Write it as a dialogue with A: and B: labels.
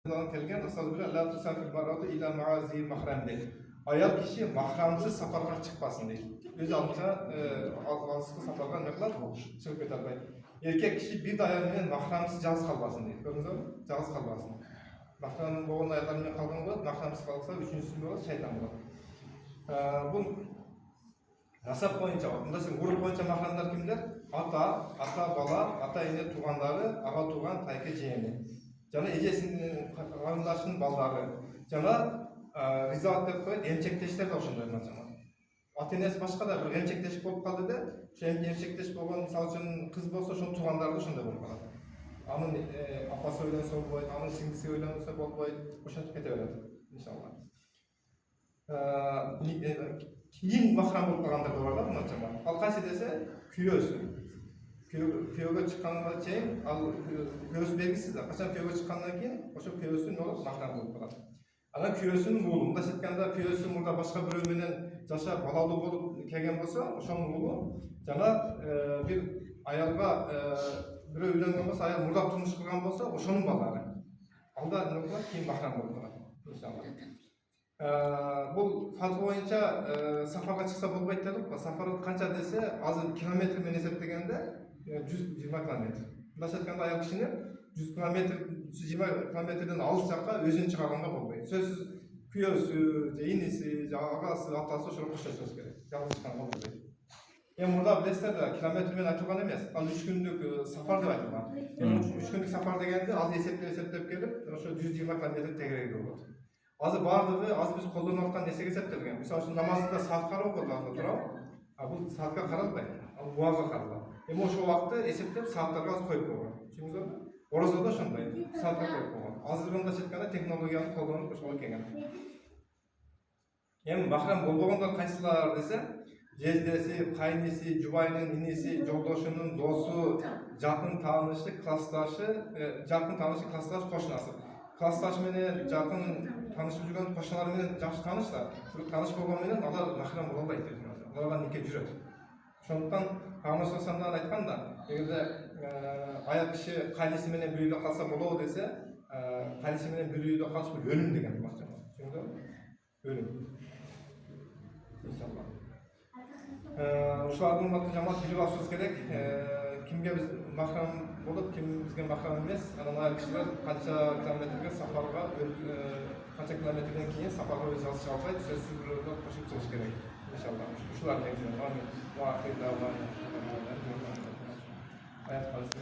A: kelgan ustoz la tusafir maratu ila ma'azi mahram deydi. Ayol kishi mahramsiz safarga chiqmasin deydi. O'zi olsa olsiz safarga nima qiladi? Chiqib ketadi. Erkek kishi bir ayol bilan mahramsiz jalsa qilmasin deydi. Ko'rdingizmi? Jalsa qilmasin. Mahram bo'lgan ayollar bilan qolgan bo'ladi, mahramsiz qolsa uchinchisi bo'ladi, shayton bo'ladi. Bu nasab bo'yicha, bunda siz guruh bo'yicha mahramlar kimlar? Ata, bola, ata-ene tuğanları, ağa tuğan, tayka jiyeni. Jana ejesinin qarindoshning bolalari, jana rizoat deb qo'yib, emchakdeshlar da o'shunday masalan. Ota-onasi boshqada bir emchakdesh bo'lib qoldi-da, o'sha emchakdesh bo'lgan misol uchun qiz bo'lsa, o'sha tuğanlari da shunday bo'lib qoladi. Onun apasi o'ylansa bo'ladi, onun singlisi o'ylansa bo'ladi, o'shantib ketaveradi inshaalloh. Keyin mahram bo'lib qolganlar borda bu masalan. Halqasi desa, kuyovsi. Kuyovga chiqqandan keyin kuyovsi belgisizda qachon kuyovga chiqqandan keyin o'sha kuyovsi mahram bo'lib qoladi. Ana kuyovsining o'g'li, unda aytganda kuyovsi murda boshqa birov bilan yashab baloli bo'lib kelgan bo'lsa, o'sha o'g'li jana bir ayolga birov uylangan bo'lsa, ayol murda turmush qilgan bo'lsa, o'shaning bolalari. Alda nima qiladi? Keyin mahram bo'lib qoladi. Inshaalloh. Bu farz bo'yicha safarga chiqsa bo'lmaydi dedik. Safar qancha desa, hozir kilometr bilan hisoblaganda 120 kilometr. Bunday aytganda ayol kishini 100 kilometr, 120 kilometrdan alçaqqa o'zini chiqarganda bo'lmaydi. So'zsiz kuyovsi, inisi, og'asi, otasi shuni qo'shilishi kerak. Yolg'iz chiqqanda bo'lmaydi. Endi burada bilasizlar, kilometr bilan aytgan emas. 3 kunlik safar deb aytilgan. 3 kunlik safar deganda hozir hisoblab kelib, o'sha 120 kilometr tegraydi bo'ladi. Hozir bardigi, hozir biz qo'llanayotgan narsaga hisoblab, misol uchun namozda soat qarab o'qiladi, turib. Bu soatga qaralmaydi. Muvaga qaraladi. Endi o'sha vaqtda hisoblab soatlarga qo'yib qo'ygan. Tushundingizmi? Orozada shunday, soatga qo'yib qo'ygan. Hozir bunda aytganda texnologiyani qo'llanib o'sha kelgan. Endi mahram bo'lmaganlar qaysilar desa, jezdesi, qaynisi, jubayning inisi, jo'ldoshining do'sti, yaqin tanishi, klassdoshi, qo'shnasi. Klassdosh bilan yaqin tanışıp жүрген qo'shnilar bilan yaxshi tanishlar. Tanish bo'lgan bilan ular mahram bo'lolmaydi. Ularga nikah jur'at. Shundan Payg'ambar sollallohu alayhi vasallam aytganda, agar ayol kishi qaynisi bilan bir uyda qolsa bo'ladi desa, qaynisi bilan bir uyda qolish bu o'lim degan ma'no. Tushundingizmi? O'lim. Inshaalloh. Shularni ummatni jamoat bilib olishimiz kerak. Kimga biz mahram bo'lib, kim bizga mahram emas, ana ayol kishilar qancha kilometrga safarga, qancha kilometrdan keyin safarga o'z yozish olmaydi, so'zsiz birga qo'shib chiqish kerak. Inshaalloh. Shularni aytgan. Amin. Va axir davona. Hayat qolsin.